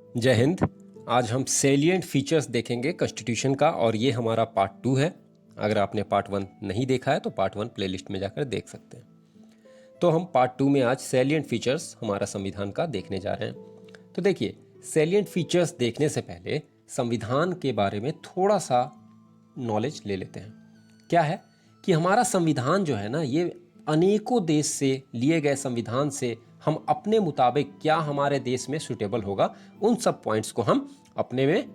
जय हिंद। आज हम सेलिएंट फीचर्स देखेंगे कॉन्स्टिट्यूशन का और ये हमारा पार्ट 2 है। अगर आपने पार्ट 1 नहीं देखा है तो पार्ट 1 प्लेलिस्ट में जाकर देख सकते हैं। तो हम पार्ट 2 में आज सेलिएंट फीचर्स हमारा संविधान का देखने जा रहे हैं। तो देखिए, सेलिएंट फीचर्स देखने से पहले संविधान के बारे में थोड़ा सा नॉलेज ले लेते हैं। क्या है कि हमारा संविधान जो है ना, ये अनेकों देश से लिए गए संविधान से हम अपने मुताबिक क्या हमारे देश में सूटेबल होगा, उन सब पॉइंट्स को हम अपने में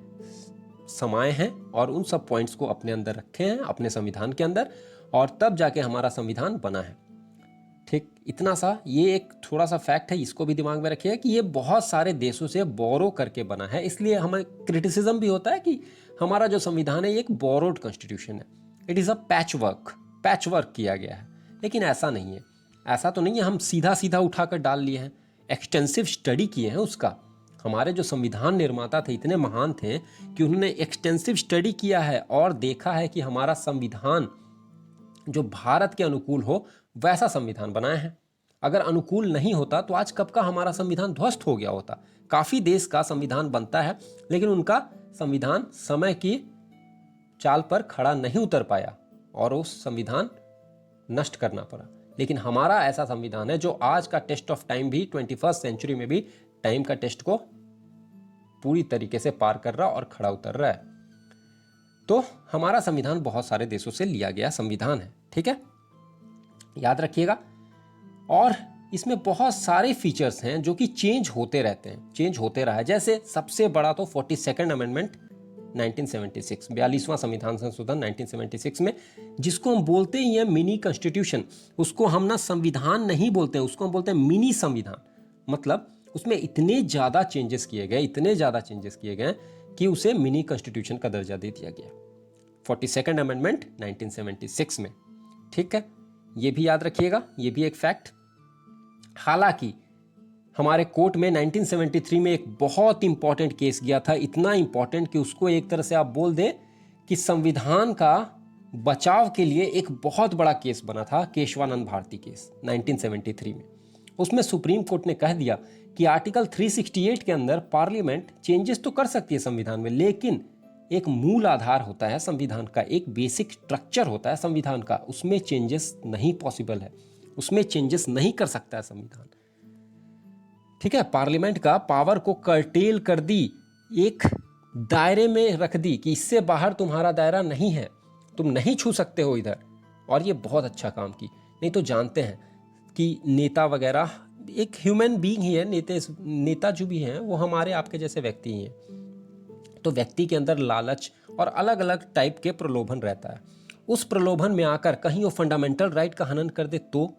समाये हैं और उन सब पॉइंट्स को अपने अंदर रखे हैं अपने संविधान के अंदर, और तब जाके हमारा संविधान बना है। ठीक, इतना सा ये एक थोड़ा सा फैक्ट है, इसको भी दिमाग में रखिए कि ये बहुत सारे देशों से बोरो करके बना है। इसलिए हमें क्रिटिसिज्म भी होता है कि हमारा जो संविधान है ये एक बोरोड कॉन्स्टिट्यूशन है, it is a patch work किया गया है। लेकिन ऐसा नहीं है, ऐसा तो नहीं है हम सीधा सीधा उठाकर डाल लिए हैं। एक्सटेंसिव स्टडी किए हैं उसका। हमारे जो संविधान निर्माता थे इतने महान थे कि उन्होंने एक्सटेंसिव स्टडी किया है और देखा है कि हमारा संविधान जो भारत के अनुकूल हो वैसा संविधान बनाया है। अगर अनुकूल नहीं होता तो आज कब का हमारा संविधान ध्वस्त हो गया होता। काफ़ी देश का संविधान बनता है लेकिन उनका संविधान समय की चाल पर खड़ा नहीं उतर पाया और उस संविधान नष्ट करना पड़ा। लेकिन हमारा ऐसा संविधान है जो आज का टेस्ट ऑफ टाइम भी 21st सेंचुरी में भी टाइम का टेस्ट को पूरी तरीके से पार कर रहा और खड़ा उतर रहा है। तो हमारा संविधान बहुत सारे देशों से लिया गया संविधान है, ठीक है, याद रखिएगा। और इसमें बहुत सारे फीचर्स हैं जो कि चेंज होते रहते हैं, चेंज होते रहा है। जैसे सबसे बड़ा तो 42nd अमेंडमेंट 1976, 42वां संविधान संशोधन 1976 में, जिसको हम बोलते ही हैं मिनी कॉन्स्टिट्यूशन। उसको हम ना संविधान नहीं बोलते हैं, उसको हम बोलते हैं मिनी संविधान। मतलब उसमें इतने ज़्यादा चेंजेस किए गए कि उसे मिनी कॉन्स्टिट्यूशन का दर्जा दे दिया गया 42nd अमेंडमेंट 1976 में। ठीक है, ये भी याद रखिएगा, ये भी एक फैक्ट। हालांकि हमारे कोर्ट में 1973 में एक बहुत इंपॉर्टेंट केस गया था, इतना इंपॉर्टेंट कि उसको एक तरह से आप बोल दें कि संविधान का बचाव के लिए एक बहुत बड़ा केस बना था, केशवानंद भारती केस 1973 में। उसमें सुप्रीम कोर्ट ने कह दिया कि आर्टिकल 368 के अंदर पार्लियामेंट चेंजेस तो कर सकती है संविधान में, लेकिन एक मूल आधार होता है संविधान का, एक बेसिक स्ट्रक्चर होता है संविधान का, उसमें चेंजेस नहीं पॉसिबल है, उसमें चेंजेस नहीं कर सकता है संविधान। ठीक है, पार्लियामेंट का पावर को कर्टेल कर दी, एक दायरे में रख दी कि इससे बाहर तुम्हारा दायरा नहीं है, तुम नहीं छू सकते हो इधर। और ये बहुत अच्छा काम की। नहीं तो जानते हैं कि नेता वगैरह एक ह्यूमन बीइंग ही है, नेता जो भी हैं वो हमारे आपके जैसे व्यक्ति ही हैं। तो व्यक्ति के अंदर लालच और अलग अलग टाइप के प्रलोभन रहता है। उस प्रलोभन में आकर कहीं वो फंडामेंटल राइट का हनन कर दे, तो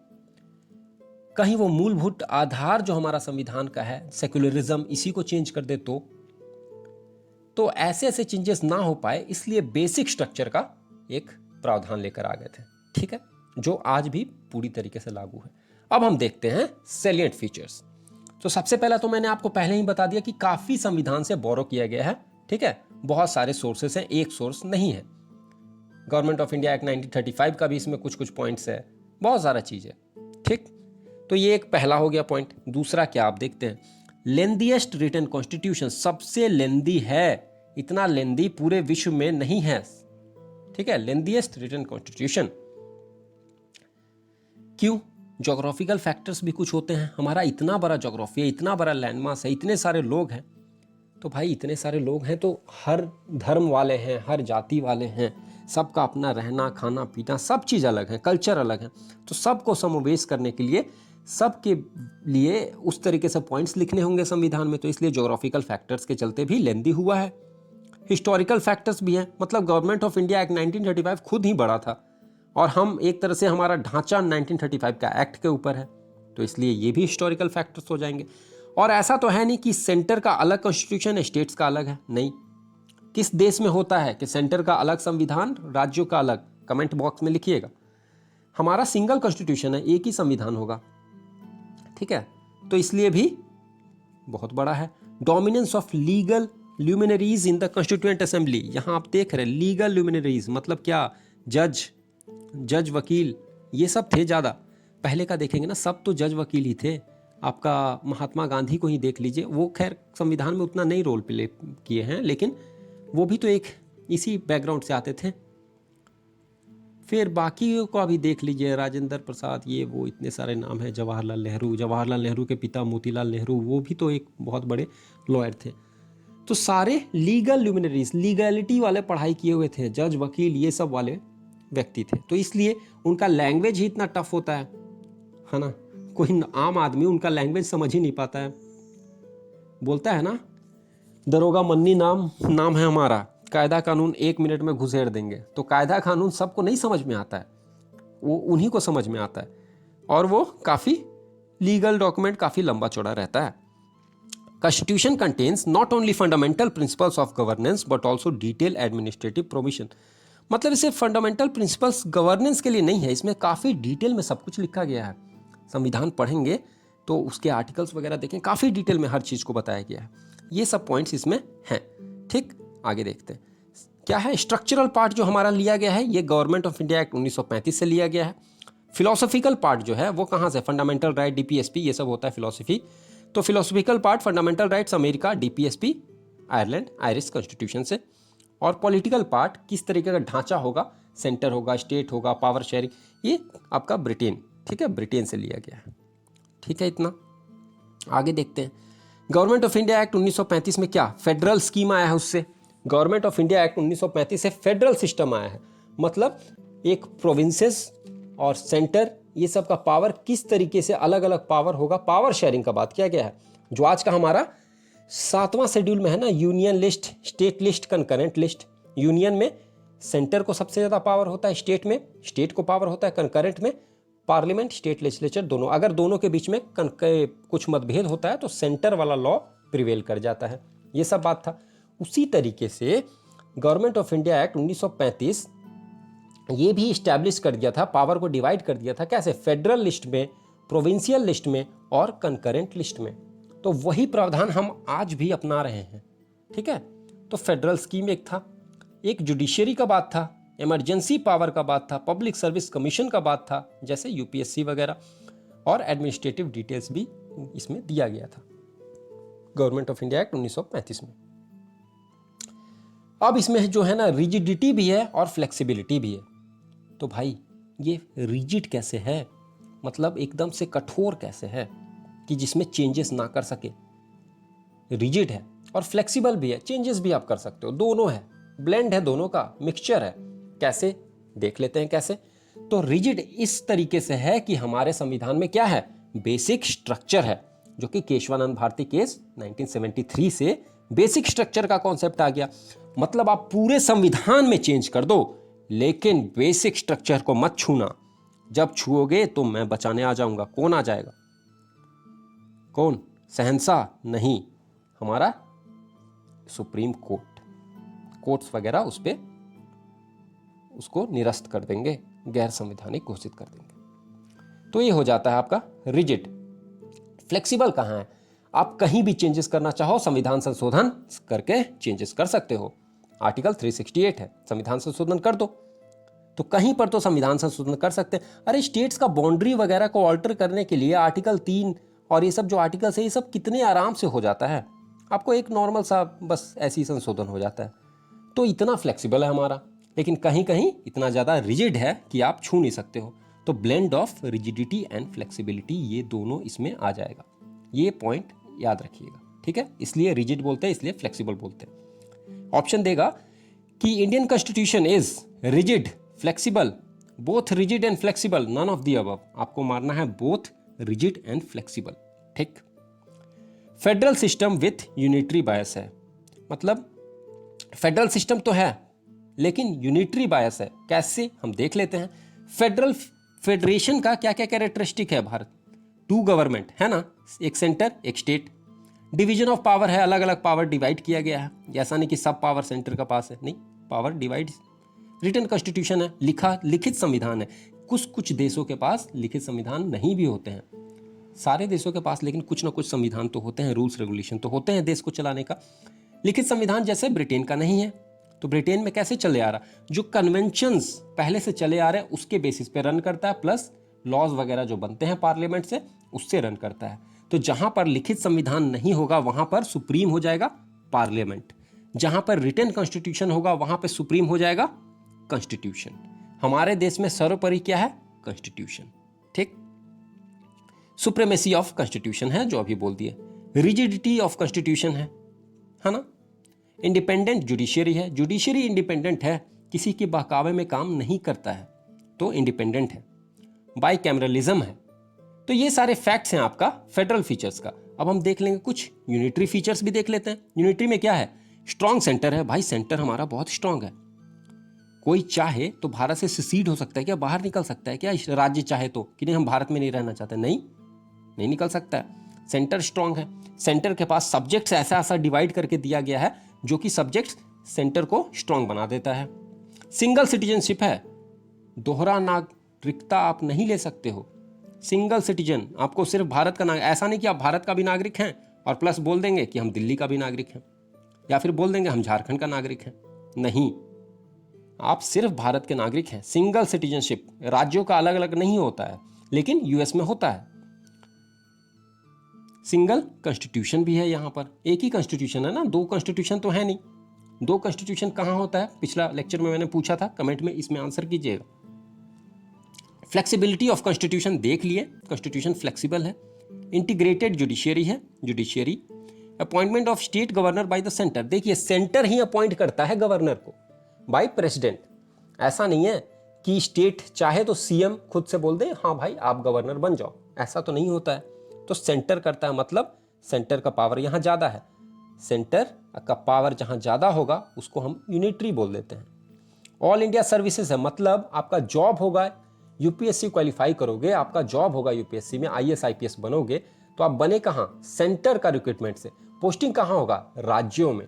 कहीं वो मूलभूत आधार जो हमारा संविधान का है, सेक्युलरिज्म, इसी को चेंज कर दे, तो ऐसे ऐसे चेंजेस ना हो पाए, इसलिए बेसिक स्ट्रक्चर का एक प्रावधान लेकर आ गए थे। ठीक है, जो आज भी पूरी तरीके से लागू है। अब हम देखते हैं सेलिएंट फीचर्स। तो सबसे पहला तो मैंने आपको पहले ही बता दिया कि काफी संविधान से बोरो किया गया है। ठीक है, बहुत सारे सोर्सेस हैं, एक सोर्स नहीं है। गवर्नमेंट ऑफ इंडिया एक्ट 1935 का भी इसमें कुछ कुछ पॉइंट्स है, बहुत सारा चीज है। ठीक, तो ये एक पहला हो गया पॉइंट। दूसरा क्या आप देखते हैं, लेंदीएस्ट रिटन कॉन्स्टिट्यूशन, सबसे लेंदी है, इतना लेंदी पूरे विश्व में नहीं है। ठीक है, लेंदीएस्ट रिटन कॉन्स्टिट्यूशन। क्यों? ज्योग्राफिकल फैक्टर्स भी कुछ होते हैं। हमारा इतना बड़ा ज्योग्राफी है, इतना बड़ा लैंडमास है, इतने सारे लोग हैं। तो भाई इतने सारे लोग हैं तो हर धर्म वाले हैं, हर जाति वाले हैं, सबका अपना रहना खाना पीना सब चीज़ अलग है, कल्चर अलग है। तो सबको समावेश करने के लिए सबके लिए उस तरीके से पॉइंट्स लिखने होंगे संविधान में। तो इसलिए ज्योग्राफिकल फैक्टर्स के चलते भी लेंदी हुआ है। हिस्टोरिकल फैक्टर्स भी हैं, मतलब गवर्नमेंट ऑफ इंडिया एक्ट 1935 खुद ही बड़ा था और हम एक तरह से हमारा ढांचा 1935 का एक्ट के ऊपर है, तो इसलिए ये भी हिस्टोरिकल फैक्टर्स हो जाएंगे। और ऐसा तो है नहीं कि सेंटर का अलग कॉन्स्टिट्यूशन है, स्टेट्स का अलग है, नहीं। किस देश में होता है कि सेंटर का अलग संविधान, राज्यों का अलग? कमेंट बॉक्स में लिखिएगा। हमारा सिंगल कॉन्स्टिट्यूशन है, एक ही संविधान होगा। ठीक है, तो इसलिए भी बहुत बड़ा है। Dominance of legal luminaries in the constituent assembly, यहां आप देख रहे हैं लीगल ल्यूमिनरीज मतलब क्या, जज वकील, ये सब थे ज़्यादा। पहले का देखेंगे ना, सब तो जज वकील ही थे। आपका महात्मा गांधी को ही देख लीजिए, वो खैर संविधान में उतना नहीं रोल प्ले किए हैं, लेकिन वो भी तो एक इसी बैकग्राउंड से आते थे। फिर बाकी को अभी देख लीजिए, राजेंद्र प्रसाद, ये वो इतने सारे नाम हैं, जवाहरलाल नेहरू के पिता मोतीलाल नेहरू, वो भी तो एक बहुत बड़े लॉयर थे। तो सारे लीगल ल्यूमिनरीज, लीगलिटी वाले पढ़ाई किए हुए थे, जज वकील ये सब वाले व्यक्ति थे। तो इसलिए उनका लैंग्वेज ही इतना टफ होता है ना। कोई आम आदमी उनका लैंग्वेज समझ ही नहीं पाता है। बोलता है ना, दरोगा मन्नी नाम है हमारा, कायदा कानून 1 मिनट में घुसेड़ देंगे। तो कायदा कानून सबको नहीं समझ में आता है, वो उन्हीं को समझ में आता है, और वो काफ़ी लीगल डॉक्यूमेंट काफ़ी लंबा चौड़ा रहता है। Constitution contains not only fundamental principles of governance but also detailed administrative provision। मतलब इसे फंडामेंटल प्रिंसिपल्स गवर्नेंस के लिए नहीं है, इसमें काफ़ी डिटेल में सब कुछ लिखा गया है। संविधान पढ़ेंगे तो उसके आर्टिकल्स वगैरह देखें, काफ़ी डिटेल में हर चीज़ को बताया गया है। ये सब पॉइंट्स इसमें हैं। ठीक, आगे देखते हैं क्या है। स्ट्रक्चरल पार्ट जो हमारा लिया गया है, ये गवर्नमेंट ऑफ इंडिया एक्ट 1935 से लिया गया है। फिलोसॉफिकल पार्ट जो है वो कहाँ से, फंडामेंटल राइट, DPSP, ये सब होता है फिलोसफी। तो philosophical part fundamental rights America, DPSP, Ireland, Irish constitution से। और पॉलिटिकल पार्ट किस तरीके का ढांचा होगा, सेंटर होगा, स्टेट होगा, पावर शेयरिंग, ये आपका ब्रिटेन, ठीक है, ब्रिटेन से लिया गया है। ठीक है, इतना। आगे देखते हैं। गवर्नमेंट ऑफ इंडिया एक्ट 1935 में क्या फेडरल स्कीम आया है, उससे गवर्नमेंट ऑफ इंडिया एक्ट 1935 से फेडरल सिस्टम आया है। मतलब एक प्रोविंसेस और सेंटर, ये सब का पावर किस तरीके से अलग अलग पावर होगा, पावर शेयरिंग का बात किया गया है। जो आज का हमारा 7वां शेड्यूल में है ना, union list, state list, concurrent list. Union में सेंटर को सबसे ज़्यादा पावर होता है, स्टेट में स्टेट को पावर होता है, कंकरेंट में पार्लियामेंट, स्टेट लेजिस्लेचर दोनों। अगर दोनों के बीच में कुछ मतभेद होता है तो सेंटर वाला लॉ प्रिवेल कर जाता है। ये सब बात था। उसी तरीके से गवर्नमेंट ऑफ इंडिया एक्ट 1935 ये भी इस्टेब्लिश कर दिया था, पावर को डिवाइड कर दिया था। कैसे, फेडरल लिस्ट में, प्रोविंशियल लिस्ट में और कंकरेंट लिस्ट में। तो वही प्रावधान हम आज भी अपना रहे हैं। ठीक है, तो फेडरल स्कीम एक था, एक जुडिशरी का बात था, इमरजेंसी पावर का बात था, पब्लिक सर्विस कमीशन का बात था, जैसे UPSC वगैरह, और एडमिनिस्ट्रेटिव डिटेल्स भी इसमें दिया गया था गवर्नमेंट ऑफ इंडिया एक्ट 1935 में। अब इसमें जो है ना, रिजिडिटी भी है और फ्लेक्सिबिलिटी भी है। तो भाई ये रिजिड कैसे है, मतलब एकदम से कठोर कैसे है कि जिसमें चेंजेस ना कर सके, रिजिड है। और फ्लेक्सिबल भी है, चेंजेस भी आप कर सकते हो, दोनों है, ब्लेंड है, दोनों का मिक्सचर है। कैसे, देख लेते हैं कैसे। तो रिजिड इस तरीके से है कि हमारे संविधान में क्या है, बेसिक स्ट्रक्चर है, जो कि केशवानंद भारती केस 1973 से बेसिक स्ट्रक्चर का कॉन्सेप्ट आ गया। मतलब आप पूरे संविधान में चेंज कर दो, लेकिन बेसिक स्ट्रक्चर को मत छूना। जब छुओगे तो मैं बचाने आ जाऊंगा। कौन आ जाएगा, कौन, शहंशाह नहीं, हमारा सुप्रीम कोर्ट, कोर्ट्स वगैरह उस पे उसको निरस्त कर देंगे, गैर संवैधानिक घोषित कर देंगे। तो ये हो जाता है आपका रिजिड। फ्लेक्सिबल कहाँ है, आप कहीं भी चेंजेस करना चाहो संविधान संशोधन करके चेंजेस कर सकते हो। आर्टिकल 368 है, संविधान संशोधन कर दो, तो कहीं पर तो संविधान संशोधन कर सकते हैं। अरे स्टेट्स का बाउंड्री वगैरह को ऑल्टर करने के लिए आर्टिकल 3 और ये सब जो आर्टिकल्स है, ये सब कितने आराम से हो जाता है। आपको एक नॉर्मल सा बस ऐसे ही संशोधन हो जाता है। तो इतना फ्लेक्सिबल है हमारा, लेकिन कहीं कहीं इतना ज़्यादा रिजिड है कि आप छू नहीं सकते हो। तो blend of rigidity and flexibility, ये दोनों इसमें आ जाएगा। ये पॉइंट याद रखिएगा, ठीक है। इसलिए रिजिड बोलते हैं, इसलिए फ्लेक्सिबल बोलते हैं। ऑप्शन देगा कि Indian constitution is rigid, flexible, both rigid and flexible, none of the above. आपको मारना है बोथ रिजिड एंड फ्लेक्सिबल, ठीक। Federal system with unitary bias है, मतलब फेडरल सिस्टम तो है लेकिन यूनिटरी बायस है। कैसे, हम देख लेते हैं। फेडरेशन का क्या क्या कैरेक्टरिस्टिक है भारत, 2 गवर्नमेंट है ना, एक सेंटर एक स्टेट। डिवीजन ऑफ पावर है, अलग अलग पावर डिवाइड किया गया है, ऐसा नहीं कि सब पावर सेंटर का पास है, नहीं, पावर डिवाइड। रिटन कॉन्स्टिट्यूशन है, लिखित संविधान है। कुछ देशों के पास लिखित संविधान नहीं भी होते हैं, सारे देशों के पास, लेकिन कुछ ना कुछ संविधान तो होते हैं, रूल्स रेगुलेशन तो होते हैं देश को चलाने का। लिखित संविधान जैसे ब्रिटेन का नहीं है। तो ब्रिटेन में कैसे चले आ रहा, जो कन्वेंशंस पहले से चले आ रहे हैं उसके बेसिस पे रन करता है, प्लस लॉज वगैरह जो बनते हैं पार्लियामेंट से उससे रन करता है। तो जहां पर लिखित संविधान नहीं होगा वहां पर सुप्रीम हो जाएगा पार्लियामेंट, जहां पर रिटन कॉन्स्टिट्यूशन होगा वहां पर सुप्रीम हो जाएगा कॉन्स्टिट्यूशन। हमारे देश में सर्वोपरि क्या है? कॉन्स्टिट्यूशन। ठीक, सुप्रीमेसी ऑफ कॉन्स्टिट्यूशन है जो अभी बोल दिए, रिजिडिटी ऑफ कॉन्स्टिट्यूशन है ना। इंडिपेंडेंट जुडिशियरी है, जुडिशियरी इंडिपेंडेंट है, किसी के बहकावे में काम नहीं करता है तो इंडिपेंडेंट है। बाई कैमरलिज्म है। तो ये सारे फैक्ट्स हैं आपका फेडरल फीचर्स का। अब हम देख लेंगे कुछ यूनिटरी फीचर्स भी देख लेते हैं। यूनिटरी में क्या है? स्ट्रॉन्ग सेंटर है। भाई सेंटर हमारा बहुत स्ट्रांग है। कोई चाहे तो भारत से सिसीड हो सकता है क्या? बाहर निकल सकता है क्या? राज्य चाहे तो कि नहीं हम भारत में नहीं रहना चाहते, नहीं निकल सकता है। सेंटर स्ट्रांग है। सेंटर के पास सब्जेक्ट्स ऐसा ऐसा डिवाइड करके दिया गया है जो कि सब्जेक्ट्स सेंटर को स्ट्रांग बना देता है। सिंगल सिटीजनशिप है, दोहरा नागरिकता आप नहीं ले सकते हो। सिंगल सिटीजन, आपको सिर्फ भारत का नागरिक, ऐसा नहीं कि आप भारत का भी नागरिक हैं और प्लस बोल देंगे कि हम दिल्ली का भी नागरिक हैं या फिर बोल देंगे हम झारखंड का नागरिक हैं। नहीं, आप सिर्फ भारत के नागरिक हैं। सिंगल सिटीजनशिप राज्यों का अलग अलग नहीं होता है, लेकिन यूएस में होता है। सिंगल कॉन्स्टिट्यूशन भी है। यहां पर एक ही कॉन्स्टिट्यूशन है ना, दो कॉन्स्टिट्यूशन तो है नहीं। दो कॉन्स्टिट्यूशन कहां होता है? पिछला लेक्चर में मैंने पूछा था, कमेंट में इसमें आंसर कीजिएगा। फ्लेक्सिबिलिटी ऑफ कॉन्स्टिट्यूशन देख लिए, कॉन्स्टिट्यूशन फ्लेक्सिबल है। इंटीग्रेटेड जुडिशियरी है, judiciary. Appointment of state governor by the centre, देखिए सेंटर ही अपॉइंट करता है गवर्नर को बाय प्रेसिडेंट। ऐसा नहीं है कि स्टेट चाहे तो सीएम खुद से बोल दे हाँ भाई आप गवर्नर बन जाओ, ऐसा तो नहीं होता है। तो सेंटर करता है, मतलब सेंटर का पावर यहां ज्यादा है। सेंटर का पावर जहां ज्यादा होगा उसको हम यूनिटरी बोल देते हैं। ऑल इंडिया सर्विसेज है, मतलब आपका जॉब होगा, यूपीएससी क्वालिफाई करोगे, आपका जॉब होगा यूपीएससी में, आईएएस आईपीएस बनोगे तो आप बने कहां? सेंटर का रिक्रूटमेंट से। पोस्टिंग कहां होगा? राज्यों में।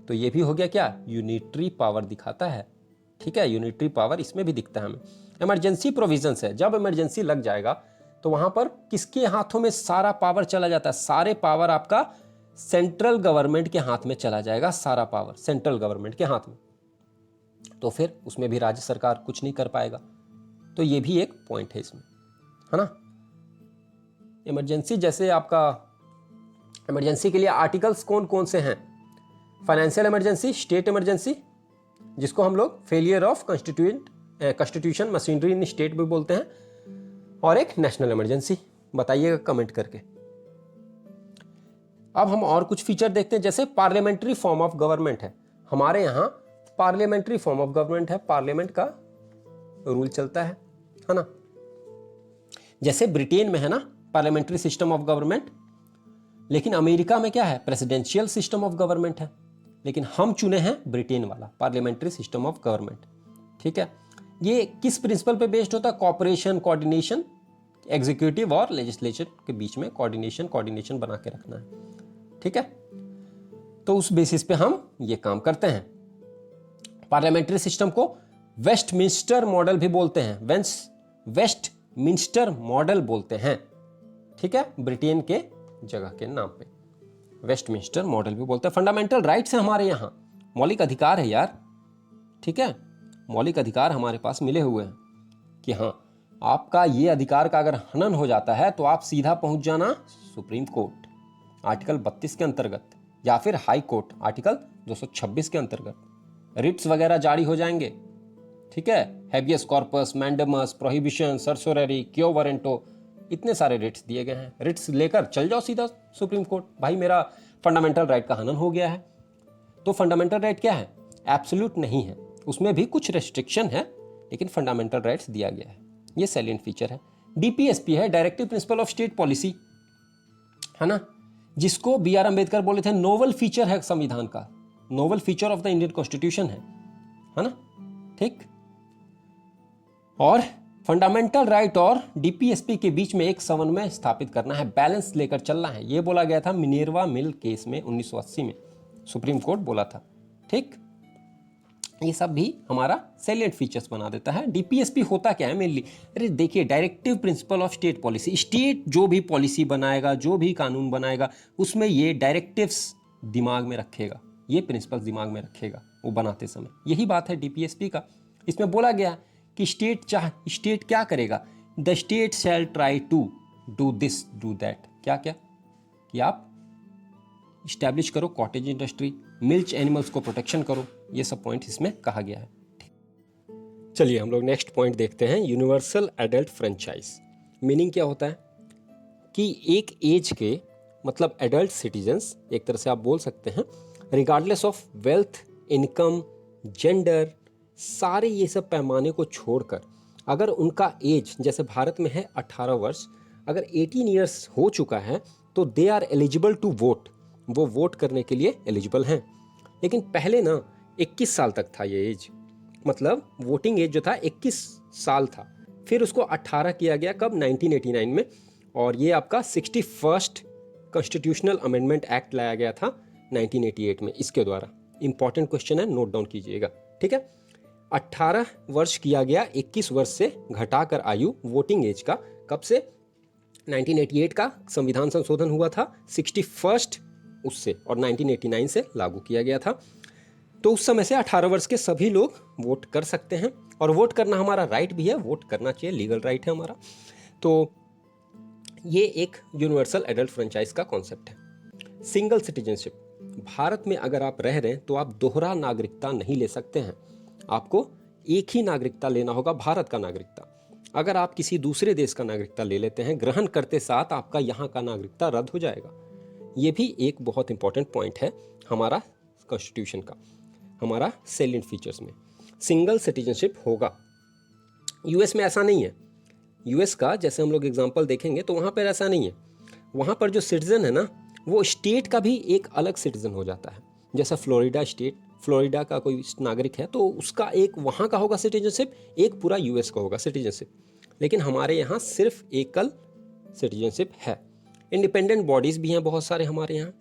तो ये भी हो गया क्या? यूनिटरी पावर दिखाता है। ठीक है, यूनिटरी पावर इसमें भी दिखता है हमें। इमरजेंसी प्रोविजंस है, जब इमरजेंसी लग जाएगा तो वहां पर किसके हाथों में सारा पावर चला जाता है? सारे पावर आपका सेंट्रल गवर्नमेंट के हाथ में चला जाएगा, सारा पावर सेंट्रल गवर्नमेंट के हाथ में। तो फिर उसमें भी राज्य सरकार कुछ नहीं कर पाएगा। तो ये भी एक पॉइंट है इसमें, है ना। इमरजेंसी जैसे आपका इमरजेंसी के लिए आर्टिकल्स कौन कौन से हैं? फाइनेंशियल इमरजेंसी, स्टेट इमरजेंसी जिसको हम लोग failure of constitution machinery in state भी बोलते हैं, और एक नेशनल इमरजेंसी। बताइएगा कमेंट करके। अब हम और कुछ फीचर देखते हैं, जैसे पार्लियामेंट्री फॉर्म ऑफ गवर्नमेंट है। हमारे यहां पार्लियामेंट्री फॉर्म ऑफ गवर्नमेंट है, पार्लियामेंट का रूल चलता है ना। जैसे ब्रिटेन में है ना पार्लियामेंट्री सिस्टम ऑफ गवर्नमेंट, लेकिन अमेरिका में क्या है? प्रेसिडेंशियल सिस्टम ऑफ गवर्नमेंट है। लेकिन हम चुने हैं ब्रिटेन वाला पार्लियामेंट्री सिस्टम ऑफ गवर्नमेंट। ठीक है, ये किस प्रिंसिपल पे बेस्ड होता है? कॉपरेशन, कोऑर्डिनेशन, एग्जीक्यूटिव और लेजिस्लेचर के बीच में कोऑर्डिनेशन बना के रखना है। ठीक है, तो उस बेसिस पे हम ये काम करते हैं। पार्लियामेंट्री सिस्टम को वेस्टमिंस्टर मॉडल भी बोलते हैं, वेस्टमिंस्टर मॉडल बोलते हैं। ठीक है, ब्रिटेन के जगह के नाम पे वेस्टमिंस्टर मॉडल भी बोलते हैं। फंडामेंटल राइट्स है हमारे यहाँ, मौलिक अधिकार है यार। ठीक है, मौलिक अधिकार हमारे पास मिले हुए हैं कि हाँ आपका ये अधिकार का अगर हनन हो जाता है तो आप सीधा पहुंच जाना सुप्रीम कोर्ट आर्टिकल 32 के अंतर्गत, या फिर हाई कोर्ट आर्टिकल 226 के अंतर्गत। रिट्स वगैरह जारी हो जाएंगे। ठीक है, habeas corpus, mandamus, prohibition, certiorari, quo warranto, इतने सारे रिट्स दिए गए हैं। रिट्स लेकर चल जाओ सीधा सुप्रीम कोर्ट, भाई मेरा फंडामेंटल राइट का हनन हो गया है। तो फंडामेंटल राइट क्या है? एब्सोल्यूट नहीं है, उसमें भी कुछ रेस्ट्रिक्शन है, लेकिन फंडामेंटल राइट्स दिया गया है। ये सैलिएंट फीचर है। डीपीएसपी है, directive principle of state policy, है ना, जिसको बी.आर. अंबेडकर बोले थे नोवल फीचर है संविधान का, novel feature of the Indian constitution है ना। ठीक, और फंडामेंटल राइट और डीपीएसपी के बीच में एक समन्वय स्थापित करना है, बैलेंस लेकर चलना है। यह बोला गया था मिनेर्वा मिल केस में 1980 में, सुप्रीम कोर्ट बोला था। ठीक, ये सब भी हमारा सैलिएंट फीचर्स बना देता है। डीपीएसपी होता क्या है मेनली? अरे देखिए, directive principle of state policy, state जो भी पॉलिसी बनाएगा, जो भी कानून बनाएगा, उसमें ये डायरेक्टिव्स दिमाग में रखेगा, ये प्रिंसिपल्स दिमाग में रखेगा वो बनाते समय। यही बात है डीपीएसपी का। इसमें बोला गया कि स्टेट क्या करेगा? The state shall try to do this do that, क्या क्या कि आप इस्टेब्लिश करो कॉटेज इंडस्ट्री, मिल्च एनिमल्स को प्रोटेक्शन करो, ये सब पॉइंट इसमें कहा गया है। चलिए हम लोग नेक्स्ट पॉइंट देखते हैं, यूनिवर्सल एडल्ट फ्रेंचाइज। मीनिंग क्या होता है कि एक एज के मतलब एडल्ट सिटीजन्स, एक तरह से आप बोल सकते हैं, regardless of wealth, income, gender, सारे ये सब पैमाने को छोड़कर अगर उनका एज जैसे भारत में है 18 वर्ष, अगर 18 ईयर्स हो चुका है तो they are eligible to vote, वो वोट करने के लिए एलिजिबल हैं। लेकिन पहले ना 21 साल तक था ये एज, मतलब वोटिंग एज जो था 21 साल था, फिर उसको 18 किया गया कब, 1989 में, और ये आपका 61st कॉन्स्टिट्यूशनल अमेंडमेंट एक्ट लाया गया था 1988 में इसके द्वारा। इंपॉर्टेंट क्वेश्चन है, नोट डाउन कीजिएगा, ठीक है। 18 वर्ष किया गया 21 वर्ष से घटाकर आयु वोटिंग एज का, कब से, 1988 का संविधान संशोधन हुआ था 61st उससे, और 1989 से लागू किया गया था। तो उस समय से 18 वर्ष के सभी लोग वोट कर सकते हैं, और वोट करना हमारा राइट भी है, वोट करना चाहिए, लीगल राइट है हमारा। तो ये एक यूनिवर्सल एडल्ट फ्रेंचाइज का कॉन्सेप्ट है। सिंगल सिटीजनशिप, भारत में अगर आप रह रहे हैं तो आप दोहरा नागरिकता नहीं ले सकते हैं, आपको एक ही नागरिकता लेना होगा, भारत का नागरिकता। अगर आप किसी दूसरे देश का नागरिकता ले लेते हैं, ग्रहण करते साथ आपका यहाँ का नागरिकता रद्द हो जाएगा। ये भी एक बहुत इंपॉर्टेंट पॉइंट है हमारा कॉन्स्टिट्यूशन का, हमारा सैलिएंट फीचर्स में सिंगल सिटीजनशिप होगा। यूएस में ऐसा नहीं है। यूएस का जैसे हम लोग एग्जांपल देखेंगे तो वहाँ पर ऐसा नहीं है। वहाँ पर जो सिटीजन है ना, वो स्टेट का भी एक अलग सिटीजन हो जाता है। जैसा फ्लोरिडा स्टेट, फ्लोरिडा का कोई नागरिक है तो उसका एक वहाँ का होगा सिटीजनशिप, एक पूरा यूएस का होगा सिटीजनशिप। लेकिन हमारे यहाँ सिर्फ एकल सिटीजनशिप है। इंडिपेंडेंट बॉडीज़ भी हैं बहुत सारे हमारे यहाँ।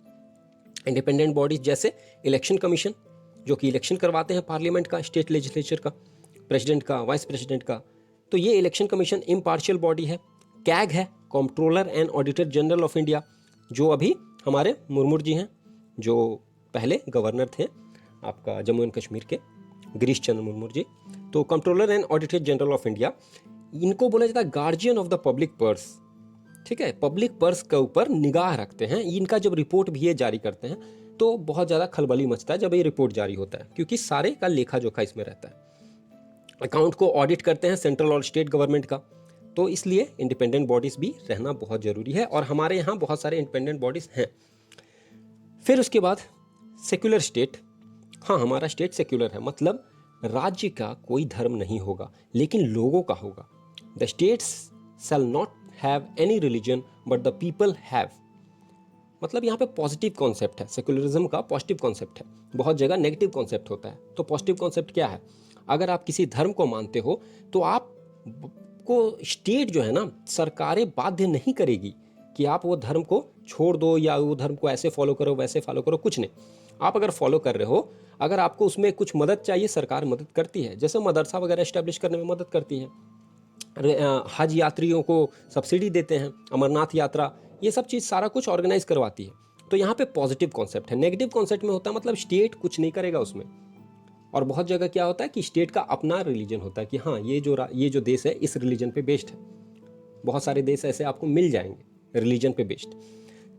इंडिपेंडेंट बॉडीज़ जैसे इलेक्शन कमीशन, जो कि इलेक्शन करवाते हैं पार्लियामेंट का, स्टेट लेजिस्लेचर का, प्रेसिडेंट का, वाइस प्रेसिडेंट का। तो ये इलेक्शन कमीशन इम्पार्शियल बॉडी है। कैग है, controller and auditor general of India, जो अभी हमारे मुर्मू जी हैं, जो पहले गवर्नर थे आपका जम्मू एंड कश्मीर के, गिरीश चंद्र मुर्मू जी। तो controller and auditor general of India, इनको बोला जाता है guardian of the public purse, ठीक है। पब्लिक पर्स के ऊपर निगाह रखते हैं। इनका जब रिपोर्ट भी ये जारी करते हैं तो बहुत ज़्यादा खलबली मचता है जब ये रिपोर्ट जारी होता है, क्योंकि सारे का लेखा जोखा इसमें रहता है। अकाउंट को ऑडिट करते हैं सेंट्रल और स्टेट गवर्नमेंट का। तो इसलिए इंडिपेंडेंट बॉडीज़ भी रहना बहुत ज़रूरी है, और हमारे यहाँ बहुत सारे इंडिपेंडेंट बॉडीज़ हैं। फिर उसके बाद सेक्युलर स्टेट। हाँ, हमारा स्टेट सेक्युलर है, मतलब राज्य का कोई धर्म नहीं होगा लेकिन लोगों का होगा। The states shall not have any religion but the people have, मतलब यहाँ पे पॉजिटिव कॉन्सेप्ट है। सेक्युलरिज्म का पॉजिटिव कॉन्सेप्ट है, बहुत जगह नेगेटिव कॉन्सेप्ट होता है। तो पॉजिटिव कॉन्सेप्ट क्या है, अगर आप किसी धर्म को मानते हो तो आप को स्टेट जो है ना, सरकारें बाध्य नहीं करेगी कि आप वो धर्म को छोड़ दो या वो धर्म को ऐसे फॉलो करो वैसे फॉलो करो, कुछ नहीं। आप अगर फॉलो कर रहे हो, अगर आपको उसमें कुछ मदद चाहिए, सरकार मदद करती है। जैसे मदरसा वगैरह एस्टेब्लिश करने में मदद करती है, हज यात्रियों को सब्सिडी देते हैं, अमरनाथ यात्रा, ये सब चीज़ सारा कुछ ऑर्गेनाइज करवाती है। तो यहाँ पे पॉजिटिव कॉन्सेप्ट है। नेगेटिव कॉन्सेप्ट में होता है मतलब स्टेट कुछ नहीं करेगा उसमें। और बहुत जगह क्या होता है कि स्टेट का अपना रिलीजन होता है कि हाँ, ये जो देश है इस रिलीजन पे बेस्ड है। बहुत सारे देश ऐसे आपको मिल जाएंगे रिलीजन पे बेस्ड।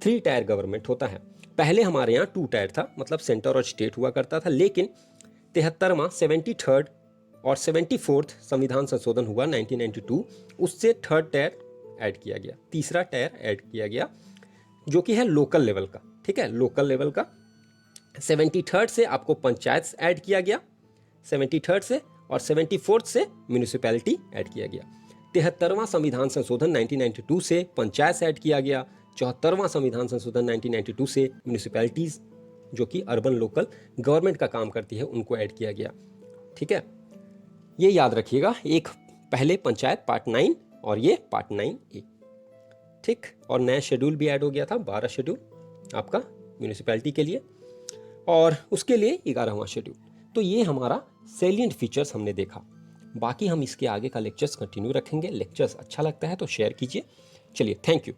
3 टायर गवर्नमेंट होता है। पहले हमारे यहाँ 2 टायर था, मतलब सेंटर और स्टेट हुआ करता था। लेकिन 73वां 73rd और 74th संविधान संशोधन हुआ 1992, उससे 3rd टायर ऐड किया गया, तीसरा टायर ऐड किया गया, जो कि है लोकल लेवल का, ठीक है, लोकल लेवल का। 73rd से आपको पंचायत ऐड किया गया 73rd से, और 74th से म्यूनिसिपैलिटी ऐड किया गया। 73वां संविधान संशोधन 1992 से पंचायत ऐड किया गया। 74वां संविधान संशोधन 1992 से म्यूनिसिपैलिटीज़, जो कि अर्बन लोकल गवर्नमेंट का काम करती है, उनको ऐड किया गया, ठीक है। ये याद रखिएगा, एक पहले पंचायत पार्ट 9 और ये पार्ट 9A, ठीक। और नया शेड्यूल भी ऐड हो गया था, 12 शेड्यूल आपका म्यूनिसिपैलिटी के लिए, और उसके लिए 11वां शेड्यूल। तो ये हमारा सैलिएंट फीचर्स हमने देखा। बाकी हम इसके आगे का लेक्चर्स कंटिन्यू रखेंगे। लेक्चर्स अच्छा लगता है तो शेयर कीजिए। चलिए, थैंक यू।